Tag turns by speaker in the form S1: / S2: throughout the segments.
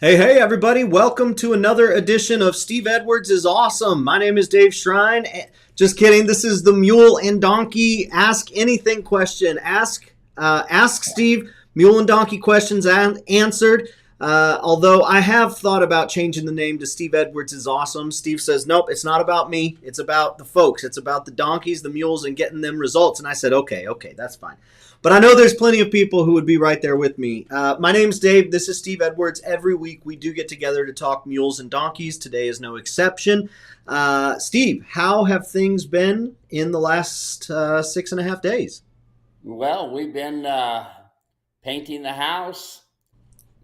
S1: Hey, everybody. Welcome to another edition of Steve Edwards is Awesome. My name is Dave Shrine. Just kidding. This is the Mule and Donkey Ask Anything question. Ask Steve. Mule and Donkey questions answered. Although I have thought about changing the name to Steve Edwards is Awesome. Steve says, nope, it's not about me. It's about the folks. It's about the donkeys, the mules, and getting them results. And I said, okay, that's fine. But I know there's plenty of people who would be right there with me. My name's Dave. This is Steve Edwards. Every week we do get together to talk mules and donkeys. Today is no exception. Steve, how have things been in the last 6.5 days?
S2: Well, we've been painting the house,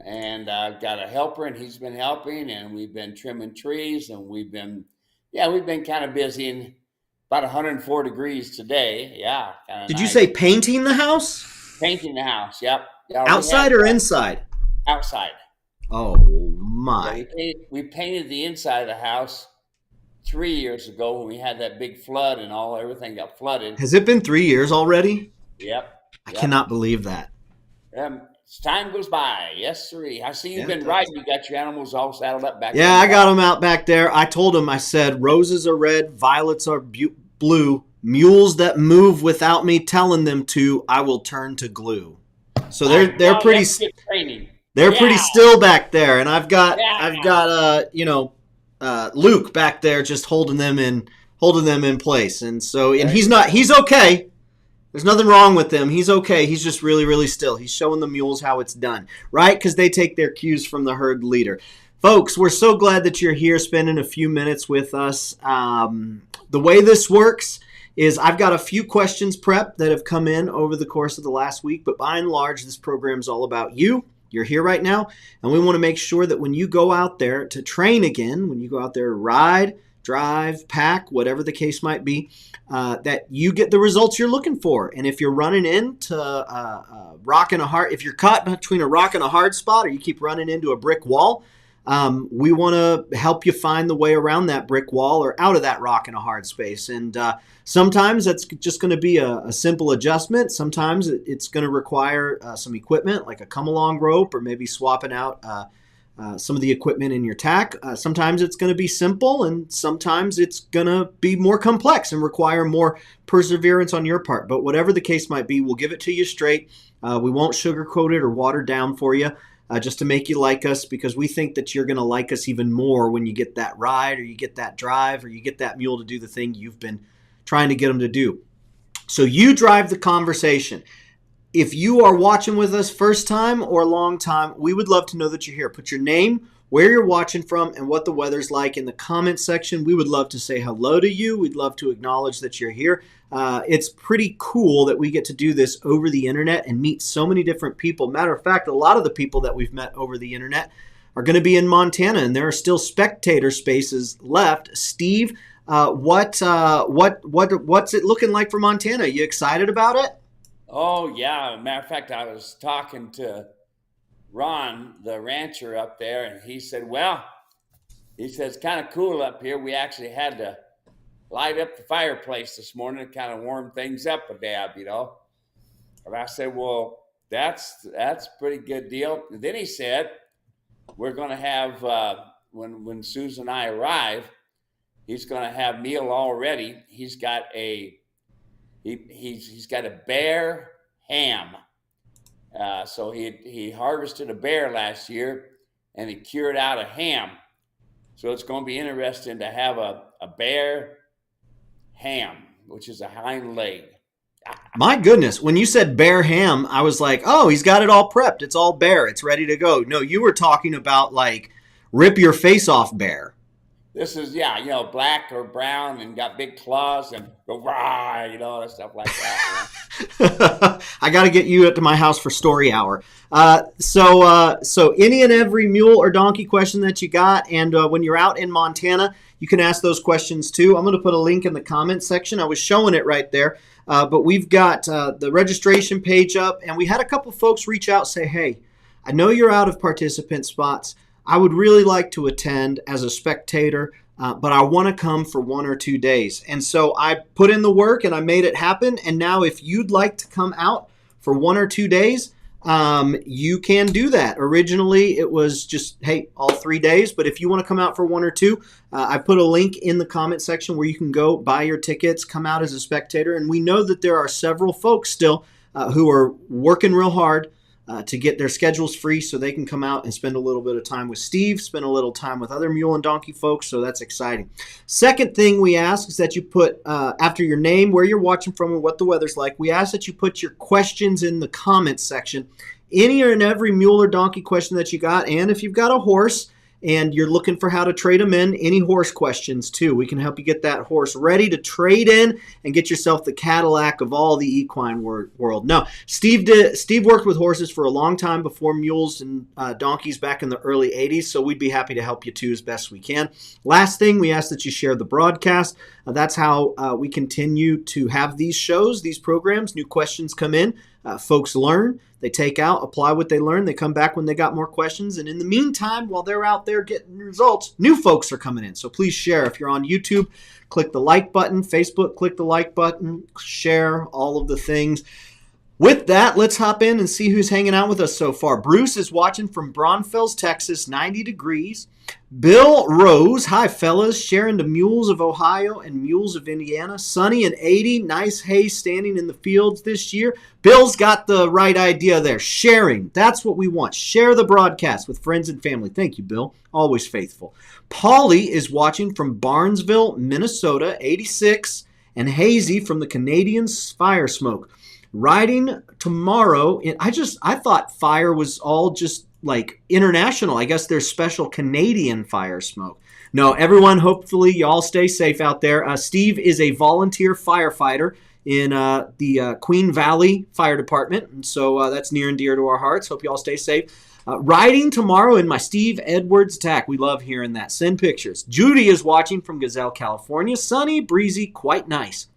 S2: and I've got a helper, and he's been helping, and we've been trimming trees, and we've been kind of busy. And about 104 degrees today. Yeah, kind of
S1: Did
S2: nice.
S1: you say painting the house?
S2: Painting the house? Yep. Yeah,
S1: Outside or inside?
S2: Outside.
S1: Oh my!
S2: Yeah, we painted the inside of the house 3 years ago when we had that big flood and everything got flooded.
S1: Has it been 3 years already?
S2: Yep.
S1: I cannot believe that.
S2: Time goes by. Yes, sir. I see you've been riding. You got your animals all saddled up back there.
S1: Yeah, I got them out back there. I told them, I said, roses are red, violets are blue. Mules that move without me telling them to, I will turn to glue. So they're pretty pretty still back there, and I've got Luke back there just holding them in place, and he's okay. There's nothing wrong with him. He's okay. He's just really, really still. He's showing the mules how it's done, right? Because they take their cues from the herd leader. Folks, we're so glad that you're here spending a few minutes with us. The way this works is I've got a few questions prepped that have come in over the course of the last week, but by and large, this program is all about you. You're here right now, and we want to make sure that when you go out there to train again, when you go out there to ride, drive, pack, whatever the case might be, that you get the results you're looking for. And if you're running into if you're caught between a rock and a hard spot, or you keep running into a brick wall, we want to help you find the way around that brick wall or out of that rock and a hard space. And sometimes that's just going to be a simple adjustment. Sometimes it's going to require some equipment like a come-along rope, or maybe swapping out some of the equipment in your tack. Sometimes it's going to be simple, and sometimes it's going to be more complex and require more perseverance on your part. But whatever the case might be, we'll give it to you straight. We won't sugarcoat it or water down for you, just to make you like us, because we think that you're going to like us even more when you get that ride, or you get that drive, or you get that mule to do the thing you've been trying to get them to do. So you drive the conversation. If you are watching with us first time or long time, we would love to know that you're here. Put your name, where you're watching from, and what the weather's like in the comment section. We would love to say hello to you. We'd love to acknowledge that you're here. It's pretty cool that we get to do this over the internet and meet so many different people. Matter of fact, a lot of the people that we've met over the internet are going to be in Montana, and there are still spectator spaces left. Steve, what's it looking like for Montana? You excited about it?
S2: Oh, yeah. Matter of fact, I was talking to Ron, the rancher up there, and he said, it's kind of cool up here. We actually had to light up the fireplace this morning to kind of warm things up a dab, And I said, well, that's a pretty good deal. And then he said, we're going to have, when Susan and I arrive, he's going to have meal all ready. He's got He's got a bear ham. So he harvested a bear last year, and he cured out a ham. So it's going to be interesting to have a bear ham, which is a hind leg.
S1: My goodness, when you said bear ham, I was like, oh, he's got it all prepped. It's all bear. It's ready to go. No, you were talking about like rip your face off bear.
S2: This is, black or brown and got big claws and go rah, stuff like that.
S1: I got to get you to my house for story hour. So any and every mule or donkey question that you got, and when you're out in Montana, you can ask those questions too. I'm going to put a link in the comments section. I was showing it right there, but we've got the registration page up, and we had a couple folks reach out, say, hey, I know you're out of participant spots. I would really like to attend as a spectator, but I want to come for 1 or 2 days. And so I put in the work and I made it happen. And now if you'd like to come out for 1 or 2 days, you can do that. Originally, it was just, hey, all 3 days. But if you want to come out for 1 or 2, I put a link in the comment section where you can go buy your tickets, come out as a spectator. And we know that there are several folks still who are working real hard to get their schedules free so they can come out and spend a little bit of time with Steve, spend a little time with other mule and donkey folks. So that's exciting. Second thing we ask is that you put, after your name, where you're watching from, and what the weather's like, we ask that you put your questions in the comments section. Any and every mule or donkey question that you got, and if you've got a horse and you're looking for how to trade them in, any horse questions too. We can help you get that horse ready to trade in and get yourself the Cadillac of all the equine world. No, Steve worked with horses for a long time before mules and donkeys back in the early 80s, so we'd be happy to help you too as best we can. Last thing, we ask that you share the broadcast. That's how we continue to have these shows, these programs. New questions come in. Folks learn, they take out, apply what they learn, they come back when they got more questions, and in the meantime, while they're out there getting results, new folks are coming in. So please share. If you're on YouTube, click the like button. Facebook, click the like button. Share all of the things. With that, let's hop in and see who's hanging out with us so far. Bruce is watching from Braunfels, Texas, 90 degrees. Bill Rose, hi fellas, sharing the mules of Ohio and mules of Indiana. Sunny and 80, nice hay standing in the fields this year. Bill's got the right idea there. Sharing, that's what we want. Share the broadcast with friends and family. Thank you, Bill. Always faithful. Paulie is watching from Barnesville, Minnesota, 86, and Hazy from the Canadian Fire Smoke. Riding tomorrow, I thought fire was all just like international. I guess there's special Canadian fire smoke. No, everyone, hopefully y'all stay safe out there. Steve is a volunteer firefighter in the Queen Valley Fire Department, and so that's near and dear to our hearts. Hope y'all stay safe. Riding tomorrow in my Steve Edwards attack. We love hearing that. Send pictures. Judy is watching from Gazelle, California. Sunny, breezy, quite nice.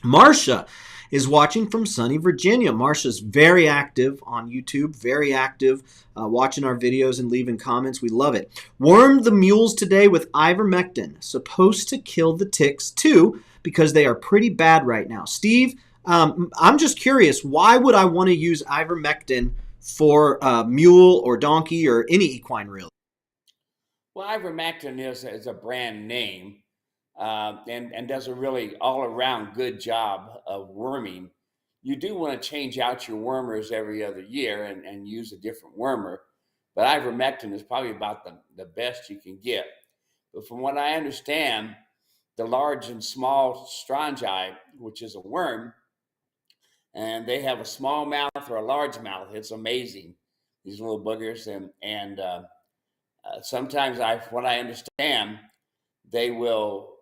S1: Marcia is watching from sunny Virginia. Marsha's very active on YouTube, very active watching our videos and leaving comments. We love it. Wormed the mules today with Ivermectin. Supposed to kill the ticks too because they are pretty bad right now. Steve, I'm just curious, why would I want to use Ivermectin for mule or donkey or any equine really?
S2: Well, Ivermectin is a brand name. And does a really all-around good job of worming. You do want to change out your wormers every other year and use a different wormer, but ivermectin is probably about the best you can get. But from what I understand, the large and small strongi, which is a worm, and they have a small mouth or a large mouth. It's amazing, these little boogers. And sometimes what I understand, they will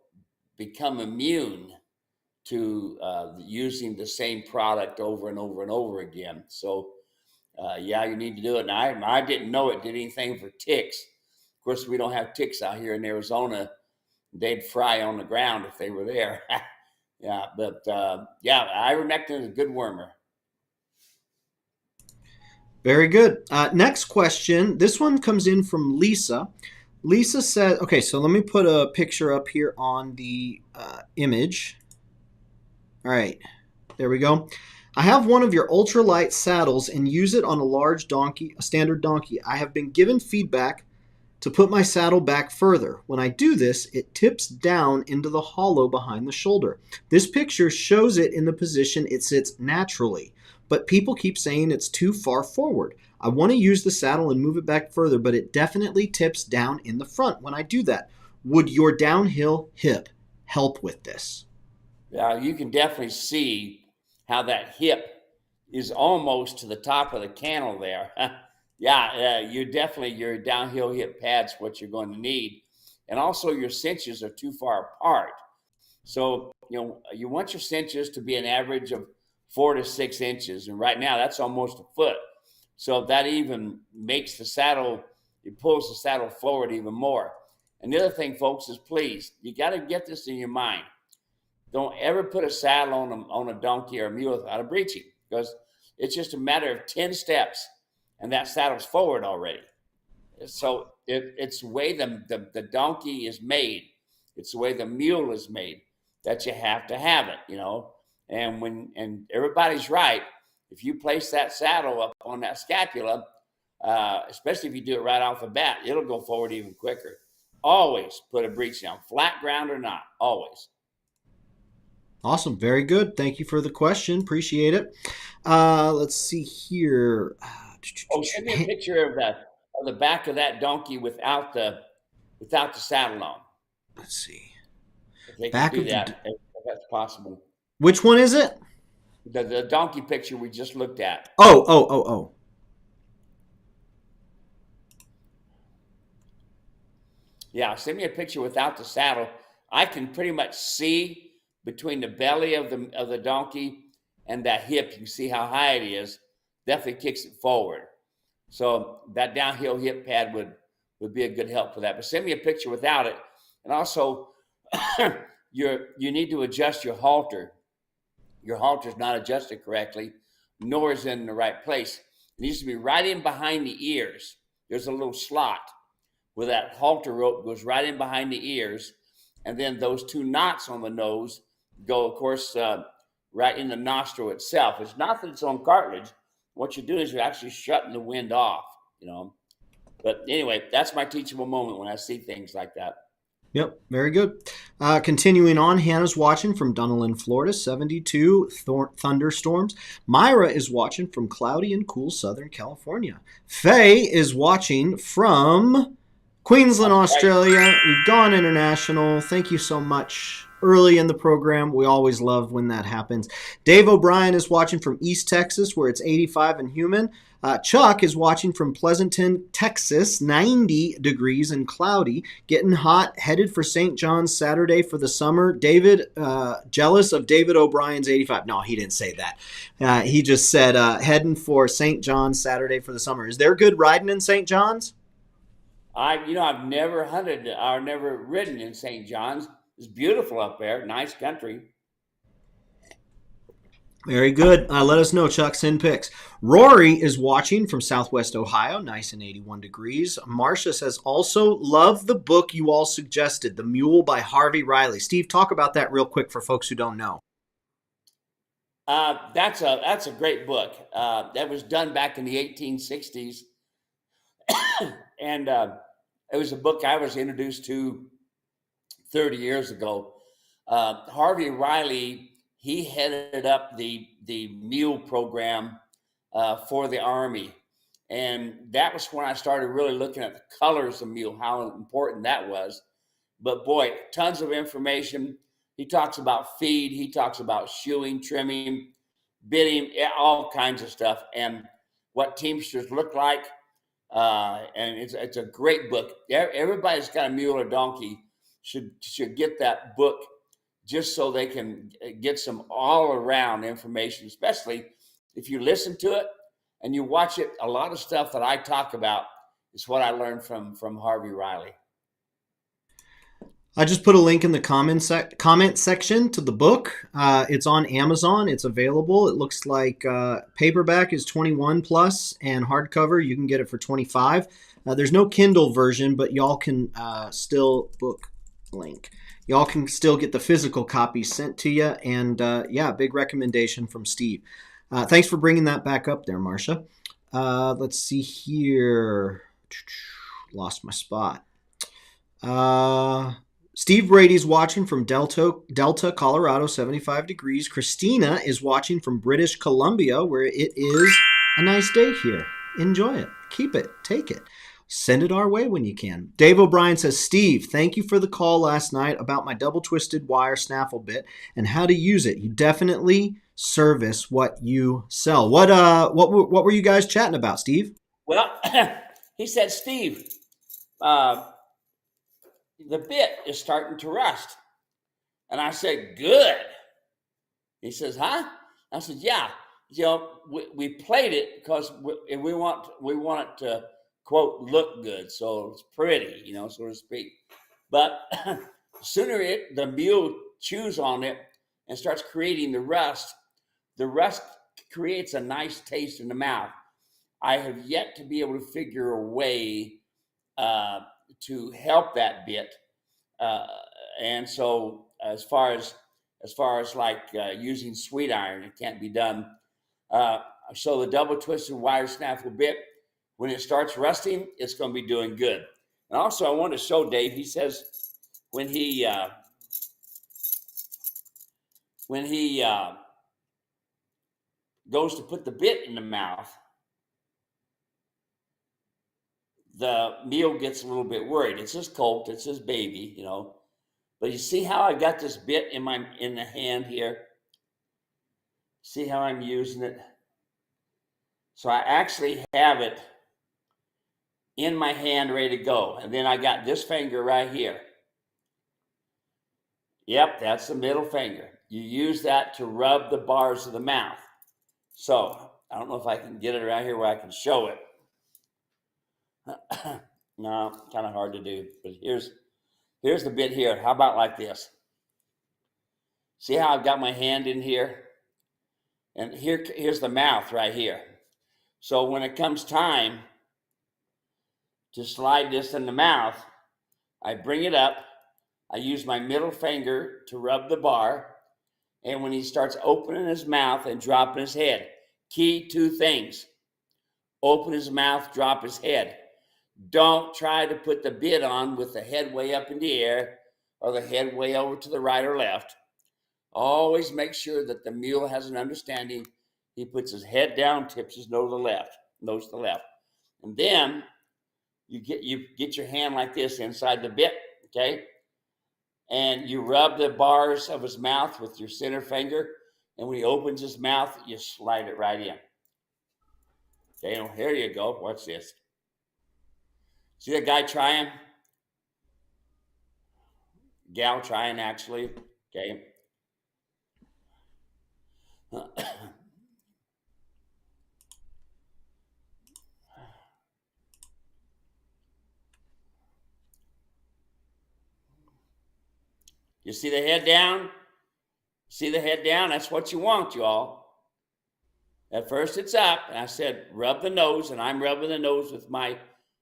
S2: become immune to using the same product over and over and over again. So, yeah, you need to do it. Now, I didn't know it did anything for ticks. Of course, we don't have ticks out here in Arizona. They'd fry on the ground if they were there. Yeah, but yeah, ivermectin is a good wormer.
S1: Very good. Next question. This one comes in from Lisa. Lisa said, okay, so let me put a picture up here on the image. All right, there we go. I have one of your ultralight saddles and use it on a large donkey, a standard donkey. I have been given feedback to put my saddle back further. When I do this, it tips down into the hollow behind the shoulder. This picture shows it in the position it sits naturally, but people keep saying it's too far forward. I want to use the saddle and move it back further, but it definitely tips down in the front when I do that. Would your downhill hip help with this?
S2: Yeah, you can definitely see how that hip is almost to the top of the cantle there. Yeah, your downhill hip pad's what you're going to need. And also your cinches are too far apart. So, you want your cinches to be an average of 4 to 6 inches. And right now that's almost a foot. So that even makes the saddle, it pulls the saddle forward even more. And the other thing, folks, is please, you got to get this in your mind. Don't ever put a saddle on a donkey or a mule without a breeching, because it's just a matter of 10 steps and that saddle's forward already. So it's the way the donkey is made. It's the way the mule is made that you have to have it, And everybody's right. if you place that saddle up on that scapula, especially if you do it right off the bat, it'll go forward even quicker. Always put a breech down, flat ground or not, always.
S1: Awesome. Very good. Thank you for the question. Appreciate it. Let's see here.
S2: Oh, send me a picture of the back of that donkey without the saddle on.
S1: Let's see.
S2: If they can do that, if that's possible.
S1: Which one is it?
S2: The donkey picture we just looked at.
S1: Oh.
S2: Yeah, send me a picture without the saddle. I can pretty much see between the belly of the donkey and that hip. You can see how high it is. Definitely kicks it forward. So that downhill hip pad would be a good help for that. But send me a picture without it. And also, you need to adjust your halter. Your halter is not adjusted correctly, nor is it in the right place. It needs to be right in behind the ears. There's a little slot where that halter rope goes right in behind the ears. And then those two knots on the nose go, of course, right in the nostril itself. It's not that it's on cartilage. What you're doing is you're actually shutting the wind off, But anyway, that's my teachable moment when I see things like that.
S1: Yep, very good. Continuing on, Hannah's watching from Dunedin, Florida, 72 thunderstorms. Myra is watching from cloudy and cool Southern California. Faye is watching from Queensland, Australia. We've gone international. Thank you so much. Early in the program, we always love when that happens. Dave O'Brien is watching from East Texas, where it's 85 and humid. Chuck is watching from Pleasanton, Texas, 90 degrees and cloudy, getting hot, headed for St. John's Saturday for the summer. David, jealous of David O'Brien's 85. No, he didn't say that. He just said heading for St. John's Saturday for the summer. Is there good riding in St. John's?
S2: I've never hunted or never ridden in St. John's. It's beautiful up there. Nice country.
S1: Very good. Let us know, Chuck. Send pics. Rory is watching from Southwest Ohio, nice and 81 degrees. Marcia says, also love the book you all suggested, The Mule by Harvey Riley. Steve, talk about that real quick for folks who don't know.
S2: That's a great book. That was done back in the 1860s. And it was a book I was introduced to 30 years ago. Harvey Riley, he headed up the mule program for the Army. And that was when I started really looking at the colors of mule, how important that was. But boy, tons of information. He talks about feed. He talks about shoeing, trimming, bitting, all kinds of stuff, and what teamsters look like. And it's a great book. Everybody's got a mule or donkey should get that book just so they can get some all-around information, especially if you listen to it and you watch it. A lot of stuff that I talk about is what I learned from Harvey Riley.
S1: I just put a link in the comment section to the book. It's on Amazon. It's available. It looks like paperback is 21 plus, and hardcover you can get it for 25. There's no Kindle version, but y'all can still book link. Y'all can still get the physical copy sent to you, and big recommendation from Steve. Thanks for bringing that back up there, Marcia. Let's see here. Lost my spot. Steve Brady's watching from Delta, Colorado, 75 degrees. Christina is watching from British Columbia, where it is a nice day here. Enjoy it. Keep it. Take it. Send it our way when you can. Dave O'Brien says, Steve, thank you for the call last night about my double twisted wire snaffle bit and how to use it. You definitely service what you sell. What were you guys chatting about, Steve?
S2: Well, he said, Steve, the bit is starting to rust. And I said, good. He says, huh? I said, yeah. We played it because we want it to, quote, look good. So it's pretty, so to speak. But sooner the mule chews on it and starts creating the rust creates a nice taste in the mouth. I have yet to be able to figure a way to help that bit. And so as far as like using sweet iron, it can't be done. So the double twisted wire snaffle bit, when it starts rusting, it's going to be doing good. And also, I want to show Dave. He says when he goes to put the bit in the mouth, the mule gets a little bit worried. It's his colt, it's his baby, you know. But you see how I got this bit in the hand here? See how I'm using it? So I actually have it in my hand ready to go. And then I got this finger right here. Yep, that's the middle finger. You use that to rub the bars of the mouth. So I don't know if I can get it around here where I can show it. No, kind of hard to do. But here's the bit here. How about like this? See how I've got my hand in here? And here's the mouth right here. So when it comes time to slide this in the mouth, I bring it up. I use my middle finger to rub the bar. And when he starts opening his mouth and dropping his head, key 2 things. Open his mouth, drop his head. Don't try to put the bit on with the head way up in the air or the head way over to the right or left. Always make sure that the mule has an understanding. He puts his head down, tips his nose to the left. And then you get your hand like this inside the bit, okay? And you rub the bars of his mouth with your center finger. And when he opens his mouth, you slide it right in. Okay, well, here you go. Watch this. See that guy trying? Gal trying, actually. Okay. You see the head down? See the head down? That's what you want, y'all. At first it's up, and I said, rub the nose, and I'm rubbing the nose with my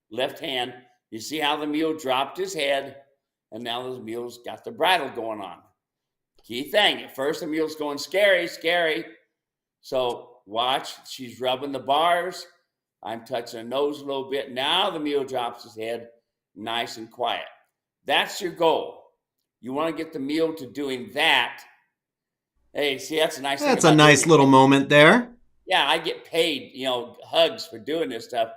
S2: left hand. You see how the mule dropped his head, and now the mule's got the bridle going on. Key thing, at first the mule's going scary, scary. So watch, she's rubbing the bars. I'm touching the nose a little bit. Now the mule drops his head, nice and quiet. That's your goal. You want to get the mule to doing that. Hey, see, that's a nice thing.
S1: That's a nice little moment there.
S2: Yeah, I get paid, hugs for doing this stuff.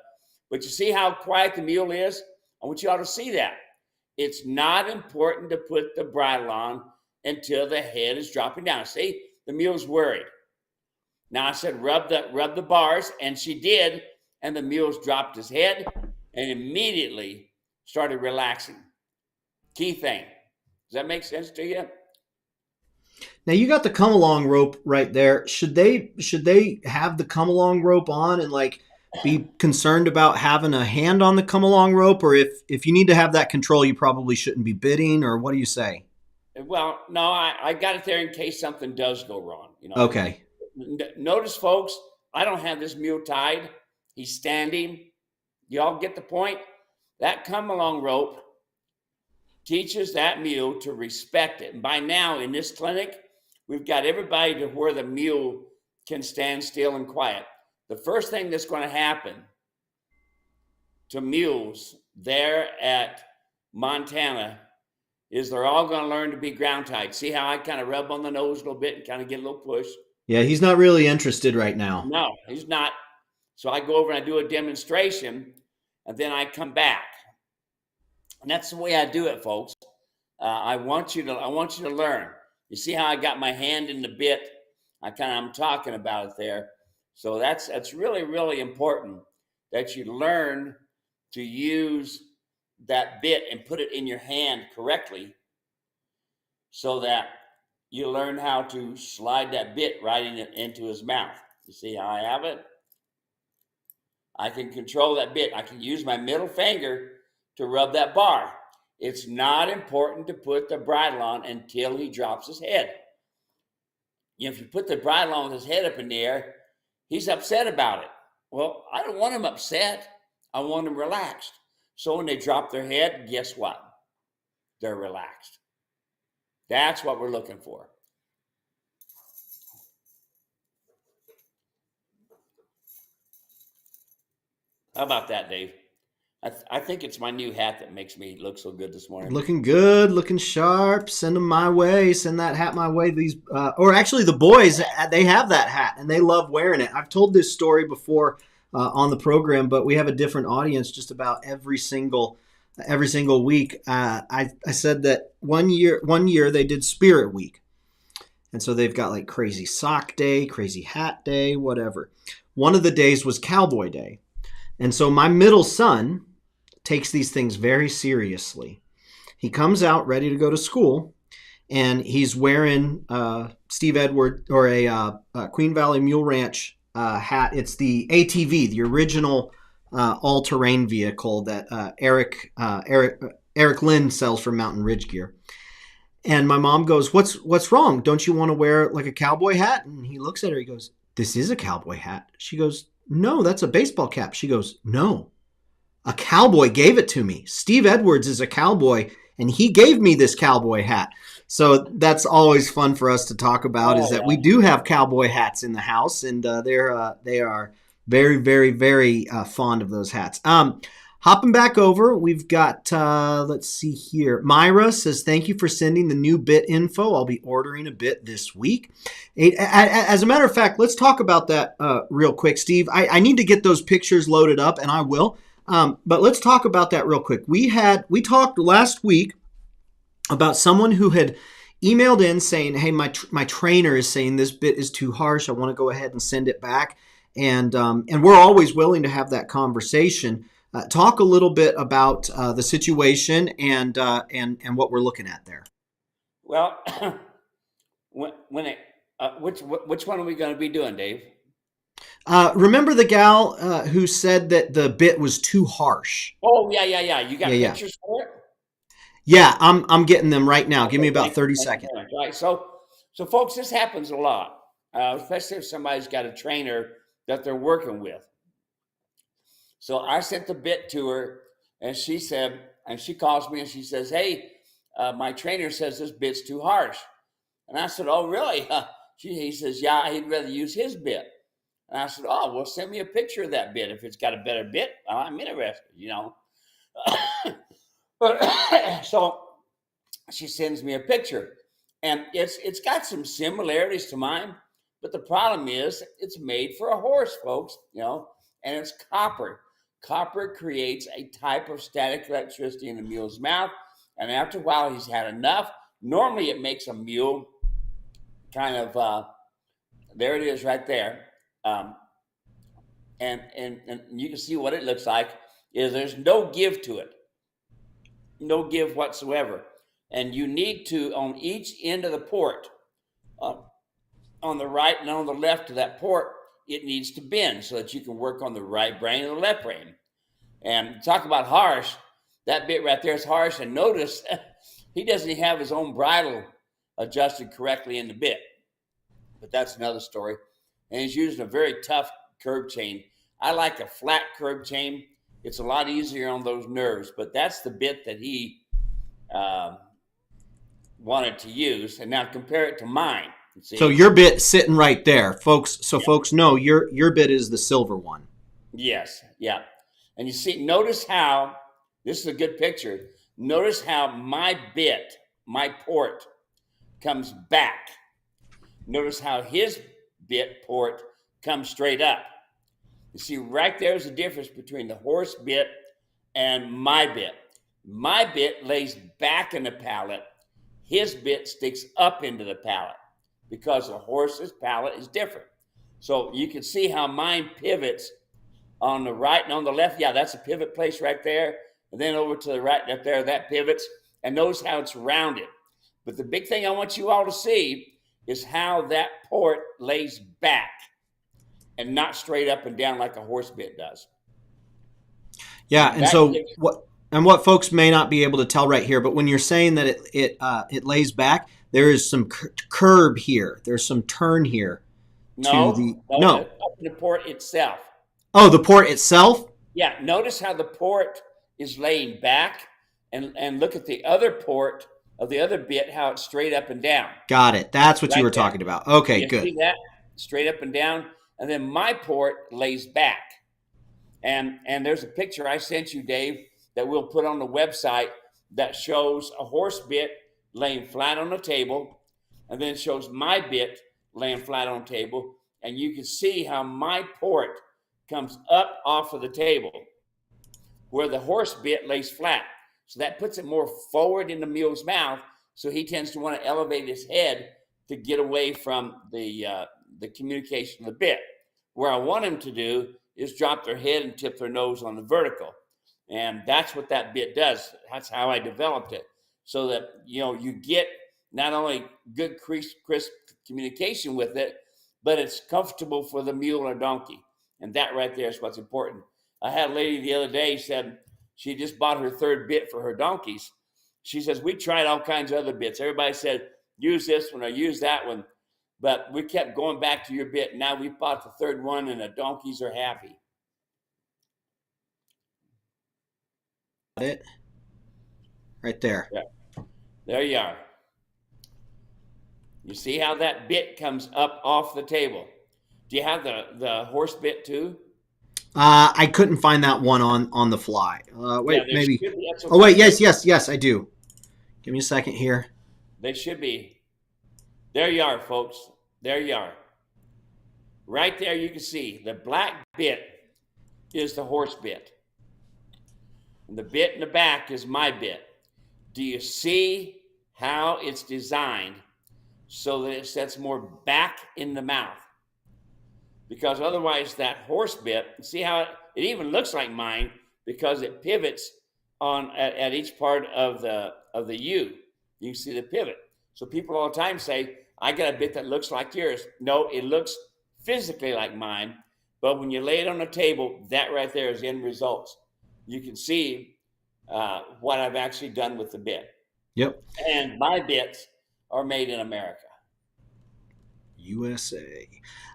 S2: But you see how quiet the mule is? I want you all to see that. It's not important to put the bridle on until the head is dropping down. See, the mule's worried. Now I said rub the bars, and she did, and the mule's dropped his head and immediately started relaxing. Key thing. Does that make sense to you?
S1: Now you got the come along rope right there. Should they have the come along rope on and like be concerned about having a hand on the come along rope, or if you need to have that control, you probably shouldn't be bidding, or what do you say?
S2: Well, no, I got it there in case something does go wrong.
S1: Okay.
S2: Notice, folks, I don't have this mule tied. He's standing. Y'all get the point? That come along rope teaches that mule to respect it. And by now in this clinic, we've got everybody to where the mule can stand still and quiet. The first thing that's going to happen to mules there at Montana is they're all going to learn to be ground tied. See how I kind of rub on the nose a little bit and kind of get a little push?
S1: Yeah, he's not really interested right now.
S2: No, he's not. So I go over and I do a demonstration, and then I come back. And that's the way I do it, folks. I want you to learn. You see how I got my hand in the bit? I'm talking about it there. So that's really, really important that you learn to use that bit and put it in your hand correctly, so that you learn how to slide that bit right into his mouth. You see how I have it? I can control that bit. I can use my middle finger to rub that bar. It's not important to put the bridle on until he drops his head. If you put the bridle on with his head up in the air, he's upset about it. Well, I don't want him upset. I want him relaxed. So when they drop their head, guess what? They're relaxed. That's what we're looking for. How about that, Dave? I think it's my new hat that makes me look so good this morning.
S1: Looking good, looking sharp. Send them my way. Send that hat my way. These, or actually, the boys, they have that hat and they love wearing it. I've told this story before on the program, but we have a different audience just about every single week. I said that one year they did Spirit Week, and so they've got like crazy sock day, crazy hat day, whatever. One of the days was Cowboy Day, and so my middle son takes these things very seriously. He comes out ready to go to school, and he's wearing Steve Edward or a Queen Valley Mule Ranch hat. It's the ATV, the original all-terrain vehicle that Eric Lynn sells from Mountain Ridge Gear. And my mom goes, "What's wrong? Don't you want to wear like a cowboy hat?" And he looks at her. He goes, "This is a cowboy hat." She goes, "No, that's a baseball cap." She goes, "No. A cowboy gave it to me. Steve Edwards is a cowboy, and he gave me this cowboy hat." So that's always fun for us to talk about, is that we do have cowboy hats in the house, and they are very, very, very fond of those hats. Hopping back over, we've got, let's see here. Myra says, "Thank you for sending the new bit info. I'll be ordering a bit this week." As a matter of fact, let's talk about that real quick, Steve. I need to get those pictures loaded up, and I will. But let's talk about that real quick. We talked last week about someone who had emailed in saying, "Hey, my trainer is saying this bit is too harsh. I want to go ahead and send it back." And we're always willing to have that conversation. Talk a little bit about the situation and what we're looking at there.
S2: Well, which one are we going to be doing, Dave?
S1: Remember the gal who said that the bit was too harsh?
S2: Oh, yeah. You got pictures for it?
S1: Yeah, I'm getting them right now. Give me about 30 seconds.
S2: Right. So folks, this happens a lot, especially if somebody's got a trainer that they're working with. So I sent the bit to her, and she calls me and she says, "Hey, my trainer says this bit's too harsh." And I said, "Oh, really?" He says, "Yeah, he'd rather use his bit." And I said, "Oh, well, send me a picture of that bit. If it's got a better bit, I'm interested, But so she sends me a picture, and it's got some similarities to mine, but the problem is it's made for a horse, folks, and it's copper. Copper creates a type of static electricity in the mule's mouth, and after a while, he's had enough. Normally, it makes a mule kind of there it is right there. And you can see what it looks like is there's no give to it, no give whatsoever. And you need to, on each end of the port, on the right and on the left of that port, it needs to bend so that you can work on the right brain and the left brain. And talk about harsh, that bit right there is harsh. And notice he doesn't even have his own bridle adjusted correctly in the bit. But that's another story. And he's using a very tough curb chain. I like a flat curb chain. It's a lot easier on those nerves, but that's the bit that he wanted to use. And now compare it to mine. See?
S1: So your bit sitting right there, folks. So folks know your bit is the silver one.
S2: Yes, yeah. And you see, notice how, this is a good picture. Notice how my bit, my port, comes back. Notice how his bit port comes straight up. You see, right there's the difference between the horse bit and my bit. My bit lays back in the pallet. His bit sticks up into the pallet because the horse's pallet is different. So you can see how mine pivots on the right and on the left. Yeah, that's a pivot place right there. And then over to the right up there, that pivots. And notice how it's rounded. But the big thing I want you all to see is how that port lays back and not straight up and down like a horse bit does.
S1: Yeah, and so what folks may not be able to tell right here, but when you're saying that it lays back, there is some curb here. There's some turn here.
S2: No, up in the port itself.
S1: Oh, the port itself?
S2: Yeah, notice how the port is laying back, and look at the other port of the other bit, how it's straight up and down.
S1: Got it. That's what you were talking about. Okay, good.
S2: See that? Straight up and down. And then my port lays back. And there's a picture I sent you, Dave, that we'll put on the website that shows a horse bit laying flat on the table, and then shows my bit laying flat on the table, and you can see how my port comes up off of the table where the horse bit lays flat. So that puts it more forward in the mule's mouth, so he tends to want to elevate his head to get away from the communication of the bit. Where I want him to do is drop their head and tip their nose on the vertical. And that's what that bit does. That's how I developed it. So that, you get not only good crisp communication with it, but it's comfortable for the mule or donkey. And that right there is what's important. I had a lady the other day said she just bought her third bit for her donkeys. She says, we tried all kinds of other bits. Everybody said, use this one or use that one. But we kept going back to your bit. Now we bought the third one and the donkeys are happy.
S1: It right there.
S2: Yeah. There you are. You see how that bit comes up off the table? Do you have the horse bit too?
S1: I couldn't find that one on the fly. Wait,
S2: Yeah,
S1: maybe.
S2: Okay.
S1: Oh, wait, yes, I do. Give me a second here.
S2: They should be. There you are, folks. There you are. Right there you can see the black bit is the horse bit. And the bit in the back is my bit. Do you see how it's designed so that it sets more back in the mouth? Because otherwise that horse bit, see how it even looks like mine because it pivots at each part of the U. You can see the pivot. So people all the time say, I got a bit that looks like yours. No, it looks physically like mine, but when you lay it on the table, that right there is end results. You can see what I've actually done with the bit.
S1: Yep.
S2: And my bits are made in America.
S1: USA.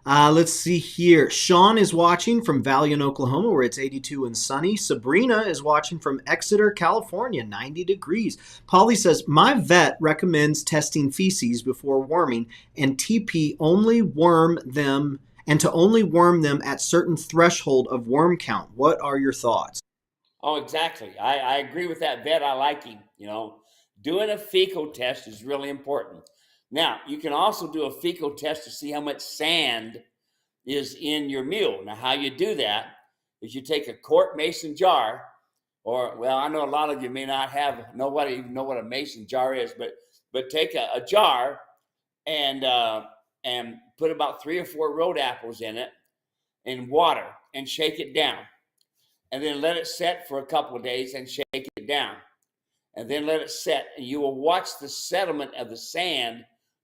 S1: Let's see here. Sean is watching from Valiant, Oklahoma, where it's 82 and sunny. Sabrina is watching from Exeter, California, 90 degrees. Polly says, my vet recommends testing feces before worming and TP only worm them and to only worm them at certain threshold of worm count. What are your thoughts?
S2: Oh, exactly. I agree with that vet. I like him. Doing a fecal test is really important. Now, you can also do a fecal test to see how much sand is in your mule. Now, how you do that is you take a quart mason jar, I know a lot of you may not know what a mason jar is, but take a jar and put about 3 or 4 road apples in it in water and shake it down. And then let it set for a couple of days and shake it down. And then let it set. And you will watch the sediment of the sand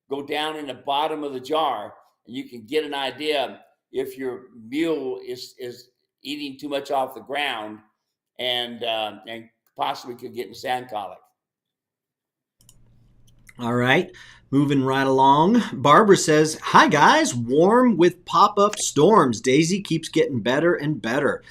S2: go down in the bottom of the jar. And you can get an idea if your mule is eating too much off the ground and possibly could get in sand colic.
S1: All right, moving right along. Barbara says, hi guys, warm with pop-up storms. Daisy keeps getting better and better.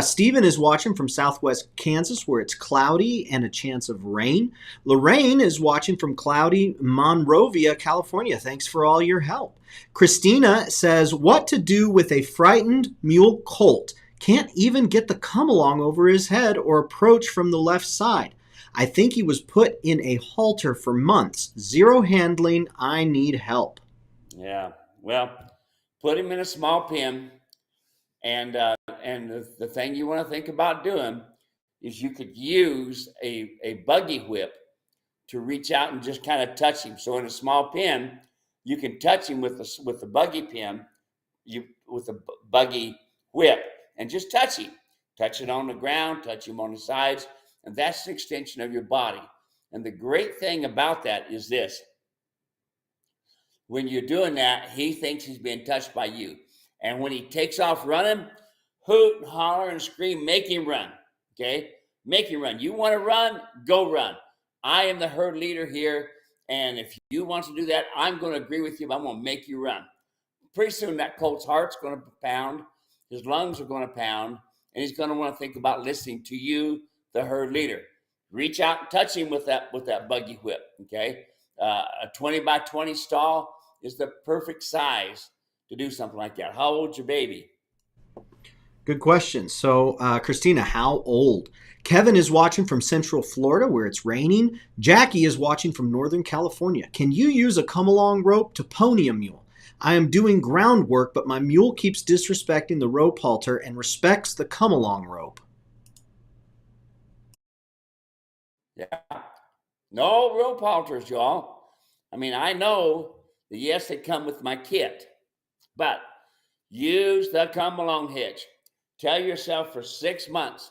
S1: Stephen is watching from southwest Kansas where it's cloudy and a chance of rain. Lorraine is watching from cloudy Monrovia, California. Thanks for all your help. Christina says, what to do with a frightened Mule Colt? Can't even get the come along over his head or approach from the left side. I think he was put in a halter for months. Zero handling. I need help.
S2: Yeah. Well, put him in a small pen. And the thing you want to think about doing is you could use a buggy whip to reach out and just kind of touch him. So in a small pen, you can touch him with the buggy pen, with the buggy whip, and just touch him. Touch it on the ground, touch him on the sides. And that's an extension of your body. And the great thing about that is this. When you're doing that, he thinks he's being touched by you. And when he takes off running, hoot and holler and scream, make him run. Okay? Make him run. You want to run? Go run. I am the herd leader here. And if you want to do that, I'm going to agree with you, but I'm going to make you run. Pretty soon that colt's heart's going to pound. His lungs are going to pound. And he's going to want to think about listening to you, the herd leader. Reach out and touch him with that buggy whip, okay? A 20 by 20 stall is the perfect size to do something like that. How old's your baby?
S1: Good question. So, Christina, how old? Kevin is watching from Central Florida where it's raining. Jackie is watching from Northern California. Can you use a come along rope to pony a mule? I am doing groundwork, but my mule keeps disrespecting the rope halter and respects the come along rope.
S2: Yeah. No rope halters, y'all. I mean, I know that yes, they come with my kit, but use the come along hitch. Tell yourself for 6 months,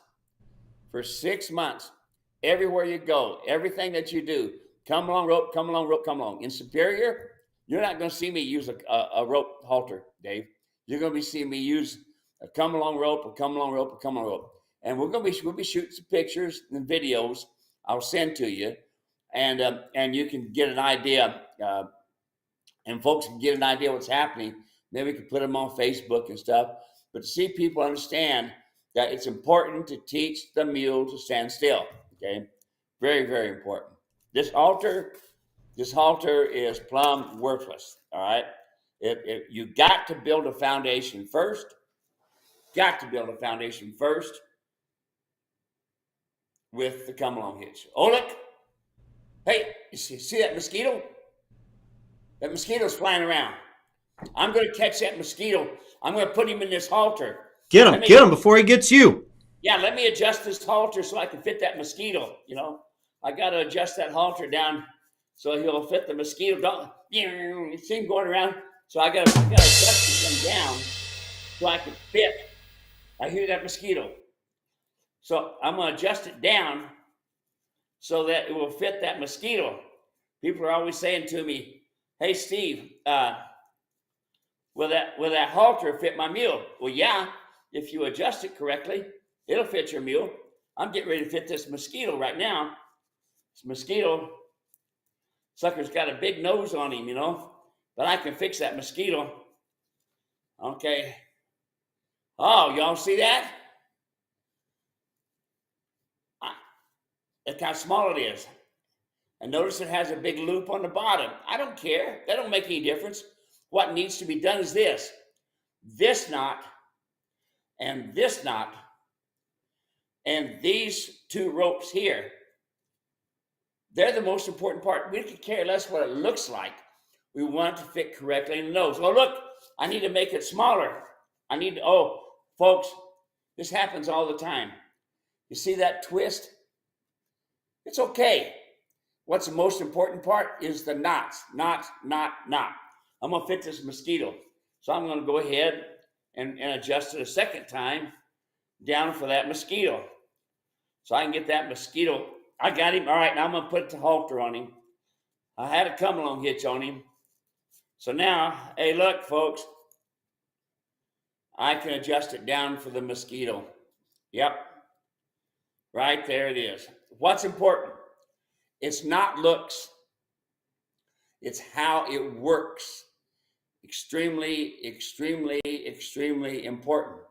S2: everywhere you go, everything that you do, come along rope, come along rope, come along. In Superior, you're not going to see me use a rope halter, Dave. You're going to be seeing me use a come along rope, a come along rope, a come along rope. And we'll be shooting some pictures and videos I'll send to you, and you can get an idea, and folks can get an idea what's happening. Maybe we can put them on Facebook and stuff. But to see people understand that it's important to teach the mule to stand still. Okay, very, very important. This halter is plumb worthless. All right, you got to build a foundation first. With the come along hitch. Oleg, hey, you see that mosquito? That mosquito's flying around. I'm going to catch that mosquito. I'm going to put him in this halter.
S1: Get him before he gets you.
S2: Yeah, let me adjust this halter so I can fit that mosquito. You know, I got to adjust that halter down so he'll fit the mosquito. You see him going around. So I got to adjust him down so I can fit. I hear that mosquito. So I'm going to adjust it down so that it will fit that mosquito. People are always saying to me, "Hey, Steve, will that halter fit my mule?" Well, yeah, if you adjust it correctly, it'll fit your mule. I'm getting ready to fit this mosquito right now. This mosquito sucker's got a big nose on him, you know, but I can fix that mosquito. Okay. Oh, y'all see that? Look how small it is. And notice it has a big loop on the bottom. I don't care. That don't make any difference. What needs to be done is this knot and this knot and these two ropes here. They're the most important part. We could care less what it looks like. We want it to fit correctly in the nose. Oh, look, I need to make it smaller. Folks, this happens all the time. You see that twist? It's okay. What's the most important part is the knots. Knot. I'm going to fit this mosquito. So I'm going to go ahead and adjust it a second time down for that mosquito. So I can get that mosquito. I got him. All right, now I'm going to put the halter on him. I had a come along hitch on him. So now, hey, look, folks. I can adjust it down for the mosquito. Yep. Right there it is. What's important? It's not looks. It's how it works. Extremely, extremely, extremely important.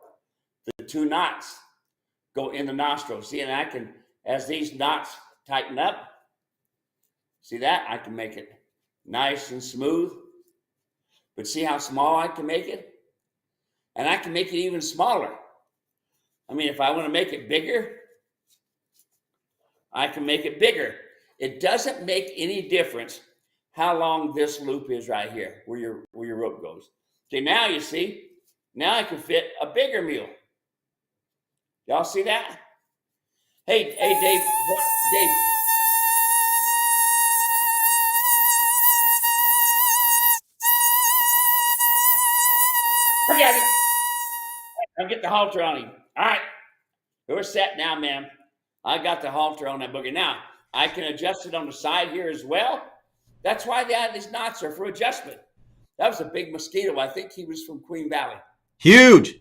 S2: The two knots go in the nostrils. See, and I can, as these knots tighten up, see that? I can make it nice and smooth. But see how small I can make it? And I can make it even smaller. I mean, if I want to make it bigger, I can make it bigger. It doesn't make any difference how long this loop is right here, where your rope goes. Okay, now you see, now I can fit a bigger mule. Y'all see that? Hey, Dave, forget it. I'll get the halter on him. All right, we're set now, man. I got the halter on that booger. Now, I can adjust it on the side here as well. That's why they had these knots are for adjustment. That was a big mosquito. I think he was from Queen Valley.
S1: Huge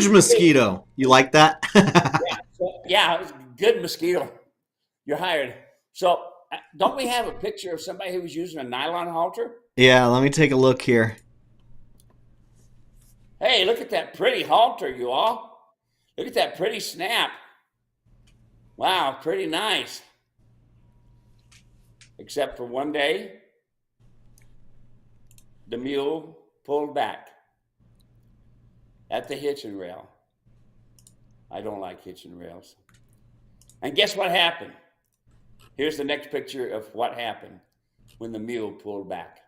S1: mosquito. You like that?
S2: Yeah, it was a good mosquito. You're hired. So, don't we have a picture of somebody who was using a nylon halter?
S1: Yeah, let me take a look here.
S2: Hey, look at that pretty halter, you all. Look at that pretty snap. Wow, pretty nice. Except for one day, the mule pulled back at the hitching rail. I don't like hitching rails. And guess what happened? Here's the next picture of what happened when the mule pulled back.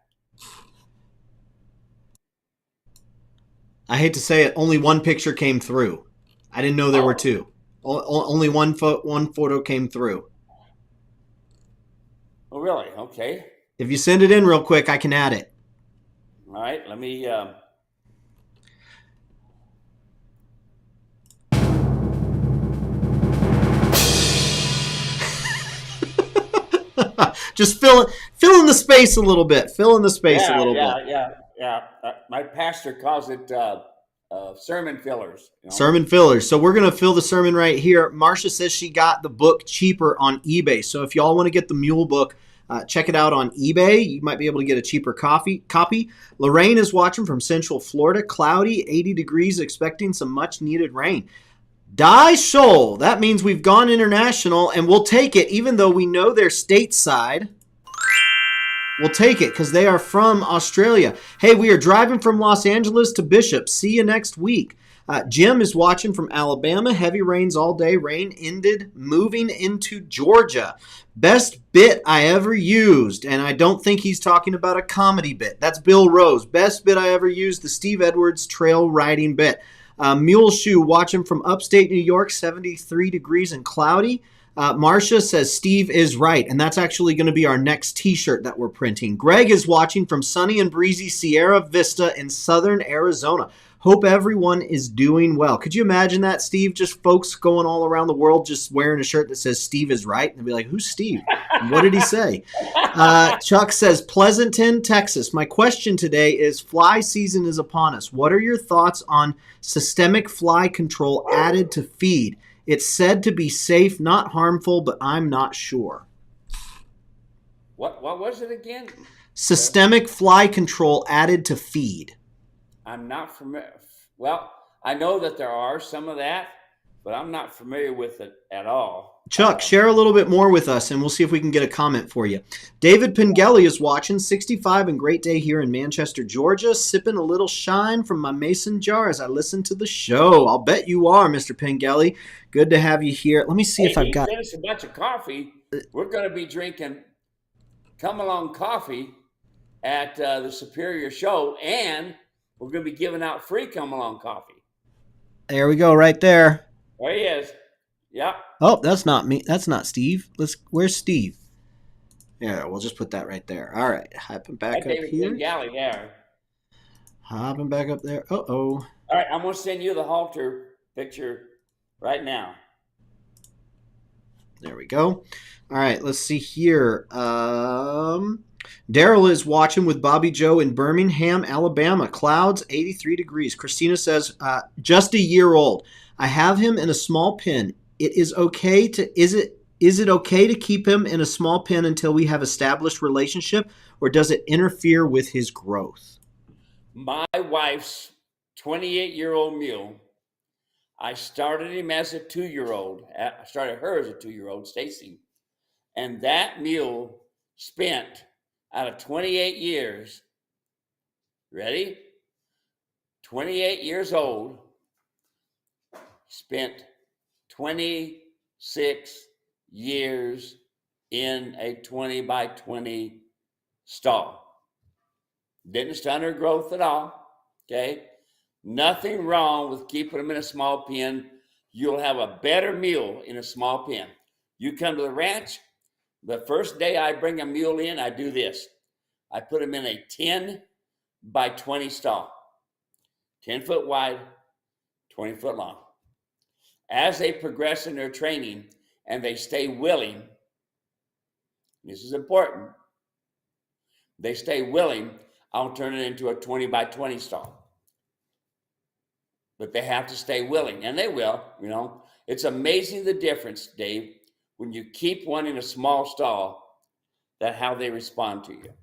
S1: I hate to say it, only one picture came through. I didn't know there were two. Only one photo came through.
S2: Oh, really? Okay.
S1: If you send it in real quick, I can add it.
S2: All right. Let me.
S1: Just fill in the space a little bit. Fill in the space a little bit.
S2: Yeah. My pastor calls it sermon fillers. You know?
S1: Sermon fillers. So we're going to fill the sermon right here. Marcia says she got the book cheaper on eBay. So if y'all want to get the Mule book, check it out on eBay. You might be able to get a cheaper copy. Lorraine is watching from Central Florida. Cloudy, 80 degrees, expecting some much needed rain. Die Shoal. That means we've gone international, and we'll take it, even though we know they're stateside. We'll take it because they are from Australia. Hey, we are driving from Los Angeles to Bishop. See you next week. Jim is watching from Alabama. Heavy rains all day. Rain ended. Moving into Georgia. Best bit I ever used. And I don't think he's talking about a comedy bit. That's Bill Rose. Best bit I ever used, the Steve Edwards trail riding bit. Mule Shoe watching from upstate New York, 73 degrees and cloudy. Marcia says Steve is right, and that's actually going to be our next t-shirt that we're printing. Greg is watching from sunny and breezy Sierra Vista in southern Arizona. Hope everyone is doing well. Could you imagine that, Steve? Just folks going all around the world just wearing a shirt that says Steve is right. And they'll be like, who's Steve? What did he say? Chuck says, Pleasanton, Texas. My question today is, fly season is upon us. What are your thoughts on systemic fly control added to feed? It's said to be safe, not harmful, but I'm not sure.
S2: What was it again?
S1: Systemic fly control added to feed.
S2: I'm not familiar. Well, I know that there are some of that, but I'm not familiar with it at all.
S1: Chuck, share a little bit more with us, and we'll see if we can get a comment for you. David Pengelly is watching, 65 and great day here in Manchester, Georgia, sipping a little shine from my mason jar as I listen to the show. I'll bet you are, Mr. Pengelly. Good to have you here. Let me see if I've got...
S2: Send us a bunch of coffee. We're going to be drinking Come Along Coffee at the Superior Show, and we're going to be giving out free Come Along Coffee.
S1: There we go, right there.
S2: There he is. Yep.
S1: Oh, that's not me. That's not Steve. Where's Steve? Yeah, we'll just put that right there. All right, hopping back up here.
S2: Galley there.
S1: Hopping back up there. Uh-oh.
S2: All right, I'm going to send you the halter picture right now.
S1: There we go. All right, let's see here. Daryl is watching with Bobby Joe in Birmingham, Alabama. Clouds, 83 degrees. Christina says, just a year old. I have him in a small pen. Is it okay to keep him in a small pen until we have established relationship, or does it interfere with his growth?
S2: My wife's 28-year-old mule, I started him as a 2-year-old. I started her as a 2-year-old, Stacy. And that mule spent, out of 28 years, ready? 28 years old, spent 26 years in a 20 by 20 stall. Didn't stunt her growth at all, okay? Nothing wrong with keeping them in a small pen. You'll have a better mule in a small pen. You come to the ranch, the first day I bring a mule in, I do this. I put him in a 10 by 20 stall. 10 foot wide, 20 foot long. As they progress in their training and they stay willing, this is important, they stay willing, I'll turn it into a 20 by 20 stall. But they have to stay willing, and they will, you know. It's amazing the difference, Dave, when you keep one in a small stall, that how they respond to you.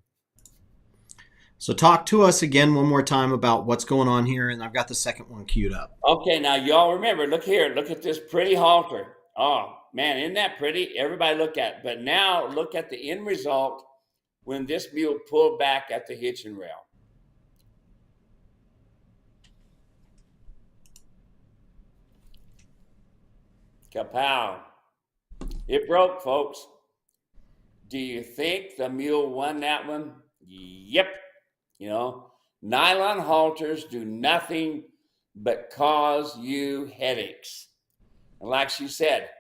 S1: So talk to us again one more time about what's going on here, and I've got the second one queued up.
S2: Okay, now y'all remember, look here, look at this pretty halter. Oh, man, isn't that pretty? Everybody look at it. But now look at the end result when this mule pulled back at the hitching rail. Kapow. It broke, folks. Do you think the mule won that one? Yep. You know, nylon halters do nothing but cause you headaches. And like she said,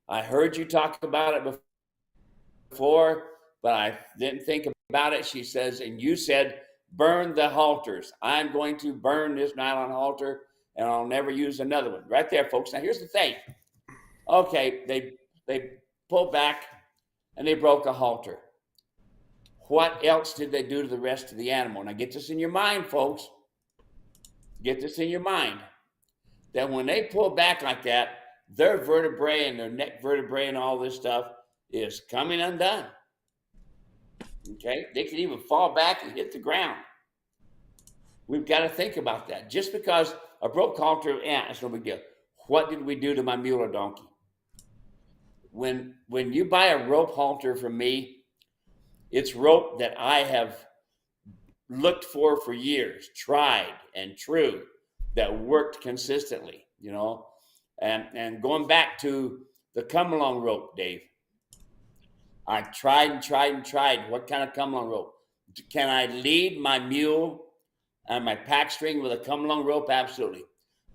S2: I heard you talk about it before, but I didn't think about it. She says, and you said, burn the halters. I'm going to burn this nylon halter and I'll never use another one. Right there, folks. Now, here's the thing. Okay, they pulled back and they broke a halter. What else did they do to the rest of the animal? Now, get this in your mind, folks. Get this in your mind. That when they pull back like that, their vertebrae and their neck vertebrae and all this stuff is coming undone. Okay? They can even fall back and hit the ground. We've got to think about that. Just because a broke halter, it's no big deal. What did we do to my mule or donkey? When you buy a rope halter from me, it's rope that I have looked for years, tried and true, that worked consistently, you know. And going back to the come along rope, Dave, I tried and tried and tried. What kind of come along rope? Can I lead my mule and my pack string with a come along rope? Absolutely.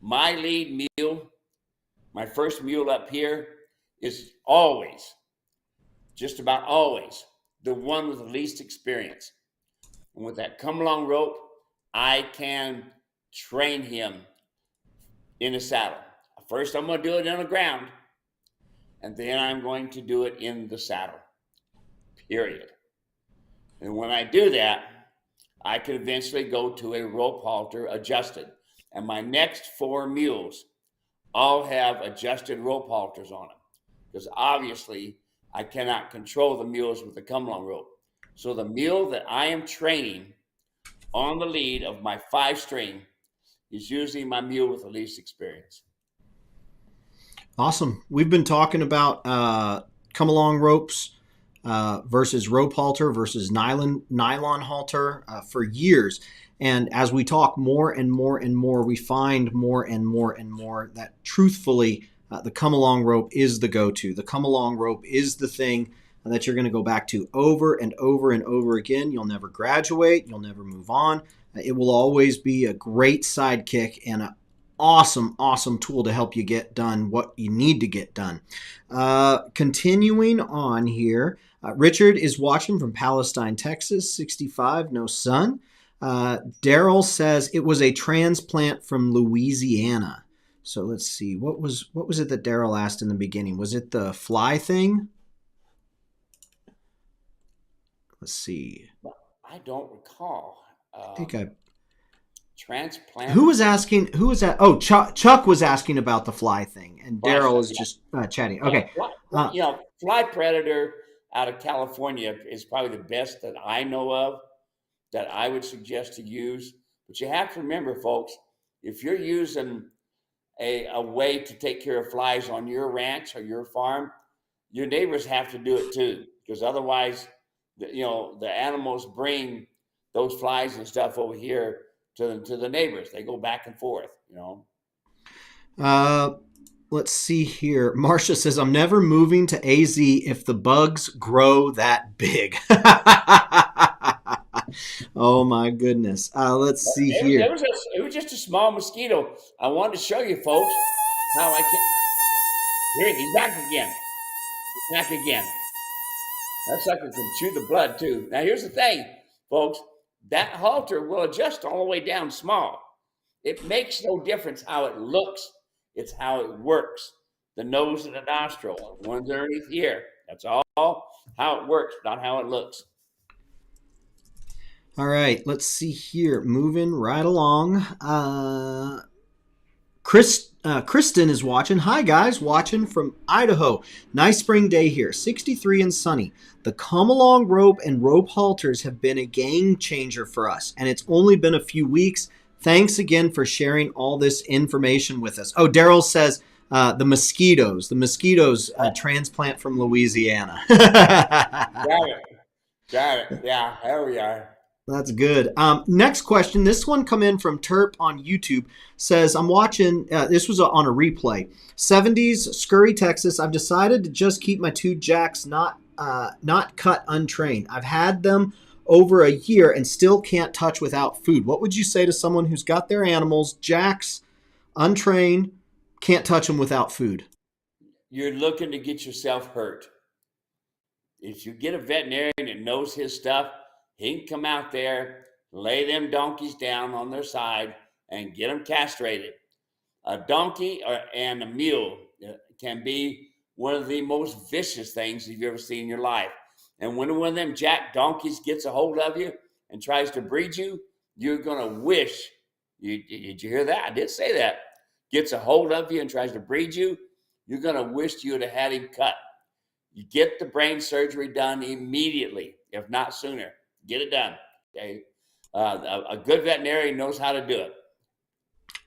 S2: My lead mule, my first mule up here, is always, just about always, the one with the least experience. And with that come along rope, I can train him in a saddle. First, I'm going to do it on the ground, and then I'm going to do it in the saddle, period. And when I do that, I can eventually go to a rope halter adjusted. And my next 4 mules all have adjusted rope halters on them, because obviously I cannot control the mules with the come along rope. So the mule that I am training on the lead of my 5-string is usually my mule with the least experience.
S1: Awesome. We've been talking about come along ropes versus rope halter versus nylon halter for years. And as we talk more and more and more, we find more and more and more that truthfully, the come along rope is the go-to. The come along rope is the thing that you're going to go back to over and over and over again. You'll never graduate. You'll never move on. It will always be a great sidekick and an awesome tool to help you get done what you need to get done. Continuing on here, Richard is watching from Palestine, Texas, 65, no son. Daryl says it was a transplant from Louisiana. So let's see, what was it that Daryl asked in the beginning? Was it the fly thing? Let's see.
S2: I don't recall.
S1: I think
S2: transplant.
S1: Who was asking? Who was that? Oh, Chuck was asking about the fly thing, and Daryl is just chatting. Okay.
S2: Fly predator out of California is probably the best that I know of that I would suggest to use. But you have to remember, folks, if you're using a way to take care of flies on your ranch or your farm, your neighbors have to do it too, because otherwise, the animals bring those flies and stuff over here to the neighbors. They go back and forth,
S1: Let's see here. Marcia says, I'm never moving to AZ if the bugs grow that big. Oh my goodness. Let's see here.
S2: It was just a small mosquito. I wanted to show you folks how I can. Here, he's back again. He's back again. That sucker can chew the blood too. Now here's the thing, folks. That halter will adjust all the way down small. It makes no difference how it looks. It's how it works. The nose and the nostril, the ones underneath the ear. That's all how it works, not how it looks.
S1: All right, let's see here. Moving right along. Kristen is watching. Hi, guys. Watching from Idaho. Nice spring day here. 63 and sunny. The come-along rope and rope halters have been a game changer for us, and it's only been a few weeks. Thanks again for sharing all this information with us. Oh, Daryl says the mosquitoes. The mosquitoes transplant from Louisiana.
S2: Got it. Yeah, there we are.
S1: That's good. Next question. This one come in from Terp on YouTube. Says, I'm watching, this was on a replay. 70s, Scurry, Texas. I've decided to just keep my two jacks not cut untrained. I've had them over a year and still can't touch without food. What would you say to someone who's got their animals, jacks, untrained, can't touch them without food?
S2: You're looking to get yourself hurt. If you get a veterinarian that knows his stuff, he can come out there, lay them donkeys down on their side, and get them castrated. A donkey and a mule can be one of the most vicious things you've ever seen in your life. And when one of them jack donkeys gets a hold of you and tries to breed you, you're going to wish, did you hear that? I did say that. Gets a hold of you and tries to breed you, you're going to wish you would have had him cut. You get the brain surgery done immediately, if not sooner. Get it done. Okay. A good veterinarian knows how to do it.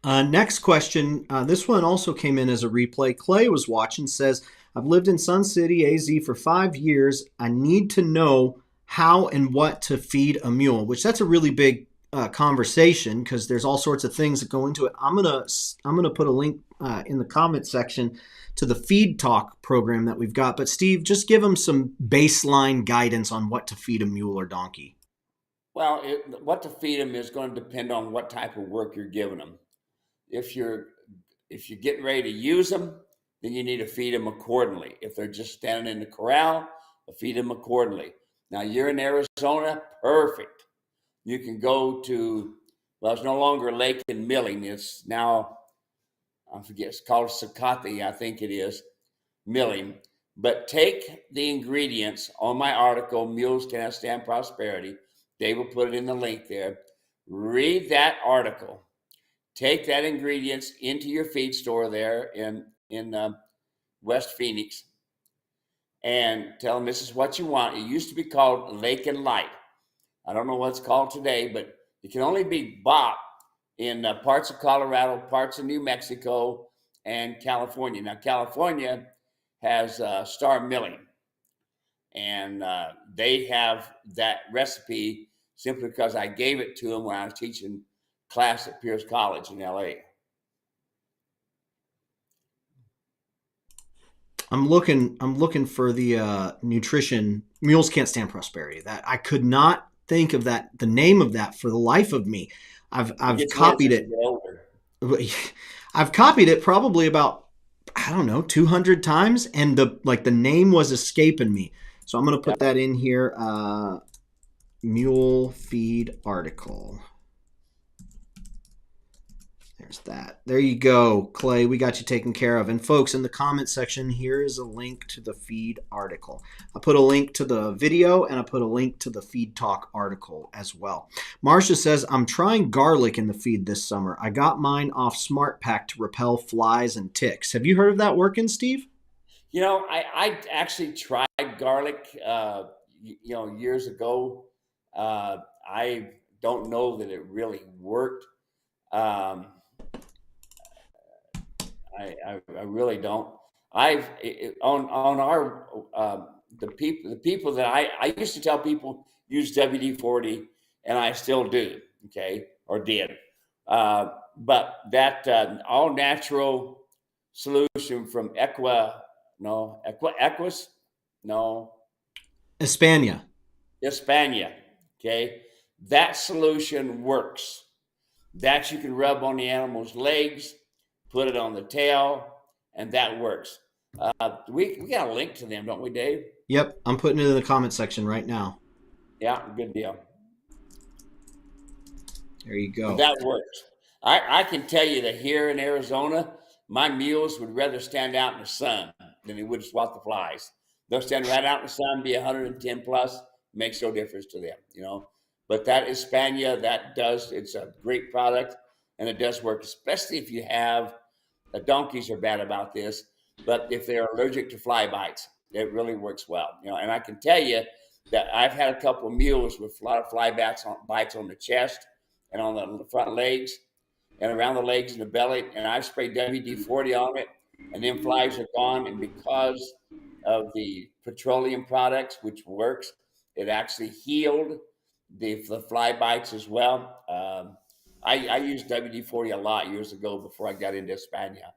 S1: Next question. This one also came in as a replay. Clay was watching, says, I've lived in Sun City, AZ for 5 years. I need to know how and what to feed a mule, which that's a really big conversation because there's all sorts of things that go into it. I'm gonna put a link in the comment section to the Feed Talk program that we've got. But Steve, just give them some baseline guidance on what to feed a mule or donkey.
S2: Well, what to feed them is going to depend on what type of work you're giving them. If you're getting ready to use them, then you need to feed them accordingly. If they're just standing in the corral, feed them accordingly. Now you're in Arizona, perfect. You can go to, well, it's no longer Lakin milling. It's now, I forget, it's called Sakati, I think it is, milling. But take the ingredients on my article, Mules Cannot Stand Prosperity. Dave will put it in the link there. Read that article. Take that ingredients into your feed store there in West Phoenix and tell them this is what you want. It used to be called Lakin Lite. I don't know what it's called today, but it can only be bought in parts of Colorado, parts of New Mexico, and California. Now, California has Star Milling, and they have that recipe simply because I gave it to them when I was teaching class at Pierce College in LA.
S1: I'm looking for the nutrition. Mules Can't Stand Prosperity. That I could not think of the name of that for the life of me. I've copied it. I've copied it probably about, I don't know, 200 times, and the name was escaping me. So I'm gonna put that in here. Mule feed article. There's that. There you go, Clay. We got you taken care of. And folks, in the comment section, here is a link to the feed article. I put a link to the video and I put a link to the Feed Talk article as well. Marcia says, I'm trying garlic in the feed this summer. I got mine off Smart Pack to repel flies and ticks. Have you heard of that working, Steve?
S2: You know, I actually tried garlic, years ago. I don't know that it really worked. I really don't. I've on our the people that I used to tell people use WD-40, and I still do. Okay, or did. But that all natural solution from Equus, no,
S1: Hispania.
S2: Hispania. Okay, that solution works. That you can rub on the animal's legs, put it on the tail, and that works. We got a link to them, don't we, Dave?
S1: Yep, I'm putting it in the comment section right now.
S2: Yeah, good deal.
S1: There you go.
S2: But that works. I can tell you that here in Arizona, my mules would rather stand out in the sun than they would swat the flies. They'll stand right out in the sun, be 110 plus, makes no difference to them, But that Hispania, it's a great product, and it does work, especially if you have donkeys are bad about this, but if they're allergic to fly bites, it really works well. And I can tell you that I've had a couple of mules with a lot of fly bites on the chest and on the front legs and around the legs and the belly, and I've sprayed WD-40 on it, and then flies are gone. And because of the petroleum products, which works, it actually healed the fly bites as well. I used WD-40 a lot years ago before I got into Espana.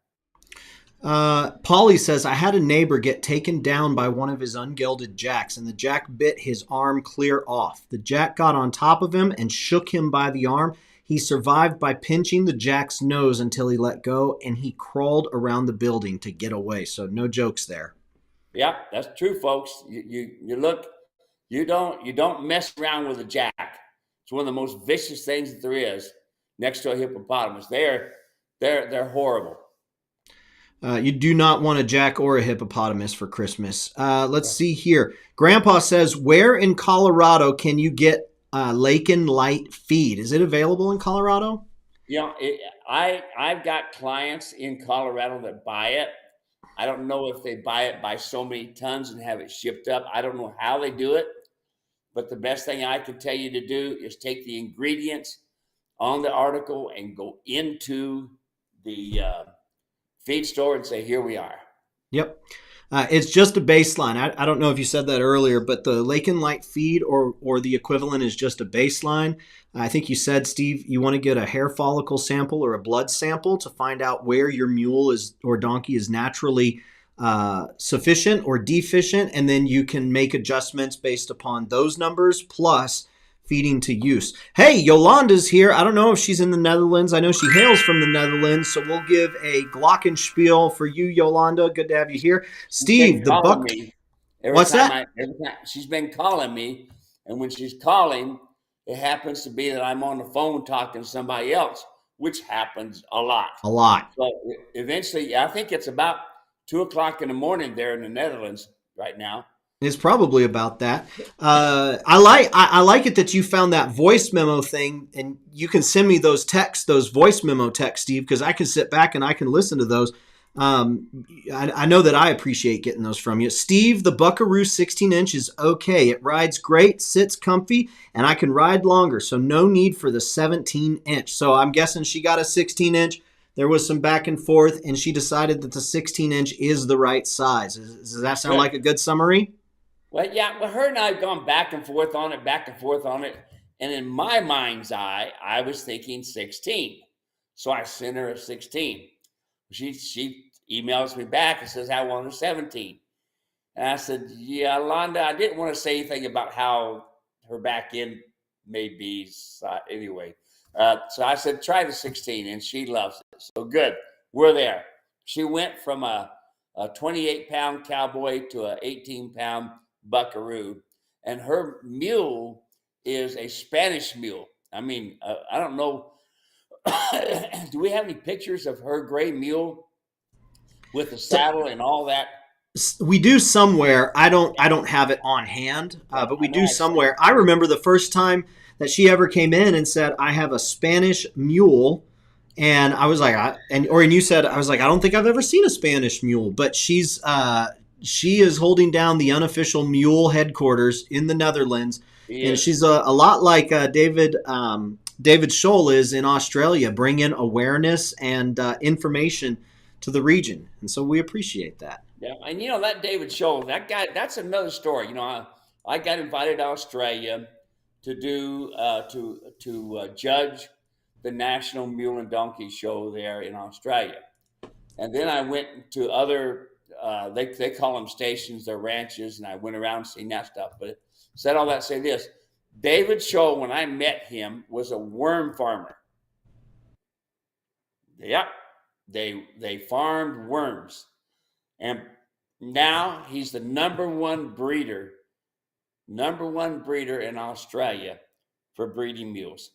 S1: Paulie says, I had a neighbor get taken down by one of his ungelded jacks, and the jack bit his arm clear off. The jack got on top of him and shook him by the arm. He survived by pinching the jack's nose until he let go, and he crawled around the building to get away. So no jokes there.
S2: Yeah, that's true, folks. You look, you don't mess around with a jack. It's one of the most vicious things that there is, next to a hippopotamus. They're horrible.
S1: You do not want a jack or a hippopotamus for Christmas. Let's see here. Grandpa says, where in Colorado can you get Lakin Lite feed? Is it available in Colorado?
S2: I've got clients in Colorado that buy it. I don't know if they buy it by so many tons and have it shipped up. I don't know how they do it. But the best thing I can tell you to do is take the ingredients on the article and go into the feed store and say, here we are.
S1: Yep. It's just a baseline. I don't know if you said that earlier, but the Lakin Lite feed or the equivalent is just a baseline. I think you said, Steve, you want to get a hair follicle sample or a blood sample to find out where your mule is or donkey is naturally sufficient or deficient, and then you can make adjustments based upon those numbers plus feeding to use. Hey, Yolanda's here. I don't know if she's in the Netherlands. I know she hails from the Netherlands, so we'll give a glockenspiel for you, Yolanda. Good to have you here. Steve, the buck. What's that?
S2: She's been calling me, and when she's calling, it happens to be that I'm on the phone talking to somebody else, which happens a lot.
S1: A lot.
S2: So eventually, I think it's about 2:00 in the morning there in the Netherlands right now.
S1: It's probably about that. I like it that you found that voice memo thing, and you can send me those texts, those voice memo texts, Steve, because I can sit back and I can listen to those. I know that I appreciate getting those from you. Steve, the Buckeroo 16-inch is okay. It rides great, sits comfy, and I can ride longer, so no need for the 17-inch. So I'm guessing she got a 16-inch. There was some back and forth, and she decided that the 16-inch is the right size. Does that sound like a good summary?
S2: Well, yeah, her and I have gone back and forth on it. And in my mind's eye, I was thinking 16. So I sent her a 16. She emails me back and says, I want a 17. And I said, yeah, Londa, I didn't want to say anything about how her back end may be. Anyway, so I said, try the 16, and she loves it. So good. We're there. She went from a 28-pound cowboy to an 18-pound Buckeroo, and her mule is a Spanish mule. I mean, I don't know. Do we have any pictures of her gray mule with the saddle and all that?
S1: We do somewhere. I don't have it on hand, but we do somewhere. I remember the first time that she ever came in and said, I have a Spanish mule. And I was like, and you said, I was like, I don't think I've ever seen a Spanish mule, but she is holding down the unofficial mule headquarters in the Netherlands. And she's a lot like David Scholl is in Australia, bringing awareness and information to the region. And so we appreciate that.
S2: Yeah. And that David Scholl, that guy, that's another story. I got invited to Australia to do, to judge the National Mule and Donkey Show there in Australia. And then I went to other, they call them stations, they're ranches, and I went around seeing that stuff. But said all that, say this, David Scholl, when I met him, was a worm farmer. Yep, they farmed worms. And now he's the number one breeder in Australia for breeding mules.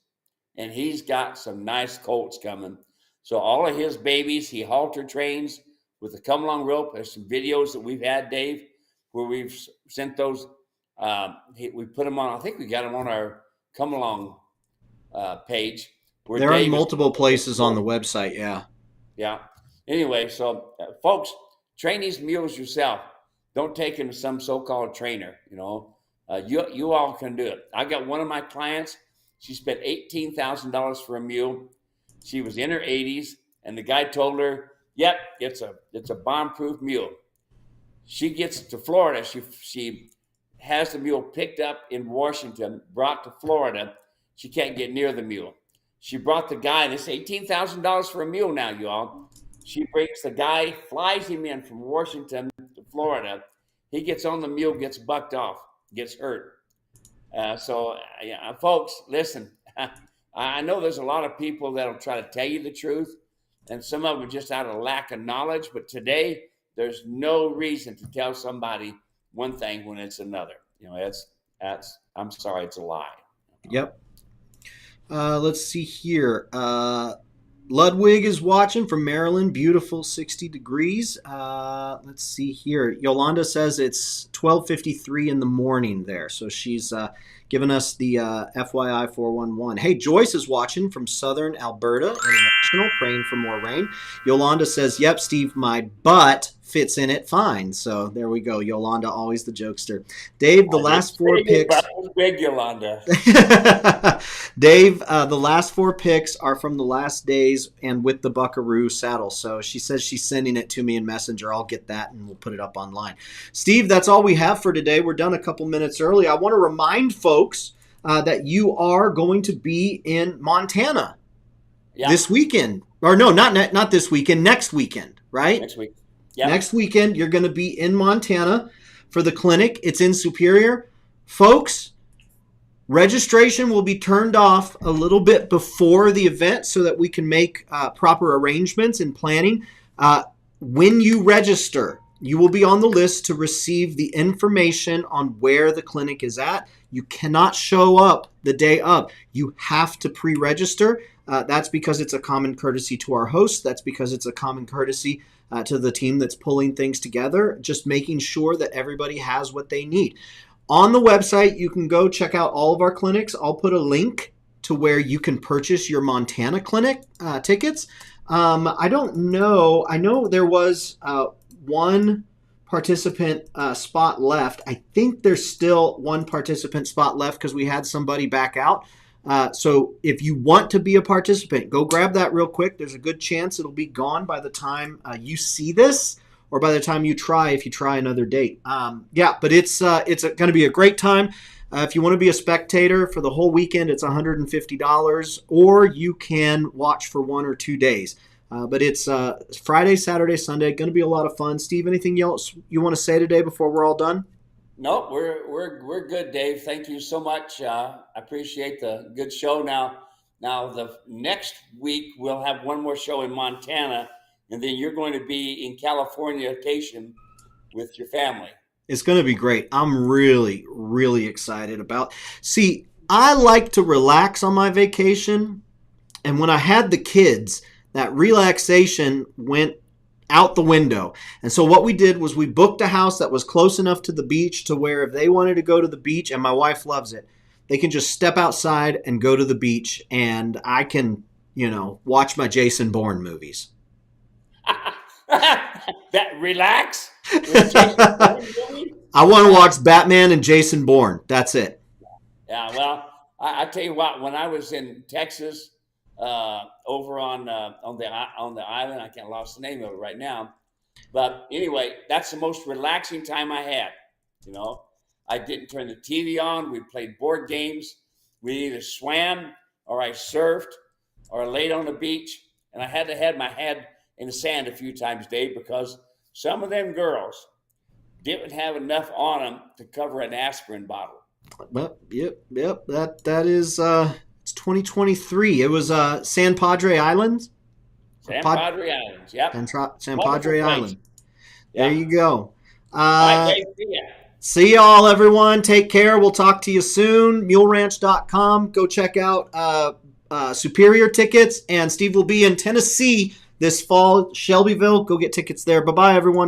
S2: And he's got some nice colts coming. So all of his babies, he halter trains with a come-along rope. There's some videos that we've had, Dave, where we've sent those. We put them on, I think we got them on our come-along page.
S1: There are multiple places on the website, yeah.
S2: Yeah. Anyway, so folks, train these mules yourself. Don't take them to some so-called trainer, You all can do it. I got one of my clients. She spent $18,000 for a mule. She was in her 80s, and the guy told her, "Yep, it's a bomb-proof mule." She gets to Florida. She has the mule picked up in Washington, brought to Florida. She can't get near the mule. She brought the guy, this $18,000 for a mule now, y'all. She brings the guy, flies him in from Washington to Florida. He gets on the mule, gets bucked off, gets hurt. Folks, listen, I know there's a lot of people that'll try to tell you the truth, and some of them just out of lack of knowledge. But today, there's no reason to tell somebody one thing when it's another. I'm sorry, it's a lie.
S1: Yep. Let's see here. Ludwig is watching from Maryland. Beautiful 60 degrees. Let's see here. Yolanda says it's 12:53 in the morning there. So she's giving us the FYI 411. Hey, Joyce is watching from Southern Alberta International, praying for more rain. Yolanda says, yep, Steve, my butt fits in it fine. So there we go. Yolanda, always the jokester. Dave, the last four picks.
S2: Big Yolanda.
S1: Dave, the last four picks are from the last days and with the Buckeroo saddle. So she says she's sending it to me in Messenger. I'll get that and we'll put it up online. Steve, that's all we have for today. We're done a couple minutes early. I want to remind folks that you are going to be in Montana this weekend. Or no, not this weekend, next weekend, right?
S2: Next week. Yep.
S1: Next weekend, you're going to be in Montana for the clinic. It's in Superior. Folks, registration will be turned off a little bit before the event so that we can make proper arrangements and planning. When you register, you will be on the list to receive the information on where the clinic is at. You cannot show up the day of. You have to pre-register. That's because it's a common courtesy to our hosts. That's because it's a common courtesy to the team that's pulling things together, just making sure that everybody has what they need. On the website, you can go check out all of our clinics. I'll put a link to where you can purchase your Montana clinic tickets. I don't know. I know there was one participant spot left. I think there's still one participant spot left because we had somebody back out. So if you want to be a participant, go grab that real quick. There's a good chance it'll be gone by the time you see this or by the time you try, if you try another date. But it's going to be a great time. If you want to be a spectator for the whole weekend, it's $150, or you can watch for 1 or 2 days. But it's Friday, Saturday, Sunday. Going to be a lot of fun. Steve, anything else you want to say today before we're all done?
S2: Nope, we're good, Dave. Thank you so much. I appreciate the good show. Now the next week we'll have one more show in Montana, and then you're going to be in California vacation with your family.
S1: It's going to be great. I'm really, really excited about. See, I like to relax on my vacation, and when I had the kids, that relaxation went out the window. And so what we did was we booked a house that was close enough to the beach to where if they wanted to go to the beach, and my wife loves it, they can just step outside and go to the beach, and I can, watch my Jason Bourne movies.
S2: That relax?
S1: I want to watch Batman and Jason Bourne. That's it.
S2: Yeah, well, I tell you what, when I was in Texas, over on the island, I can't lost the name of it right now, but anyway, that's the most relaxing time I had. I didn't turn the TV on. We played board games. We either swam or I surfed or I laid on the beach, and I had to have my head in the sand a few times, Dave, because some of them girls didn't have enough on them to cover an aspirin bottle.
S1: Well, yep. That is. It's 2023. It was San Padre Islands.
S2: San Padre Islands, yep.
S1: San Padre Island.
S2: Yeah.
S1: There you go.
S2: See ya.
S1: See y'all, everyone. Take care. We'll talk to you soon. MuleRanch.com. Go check out Superior tickets. And Steve will be in Tennessee this fall, Shelbyville. Go get tickets there. Bye-bye, everyone.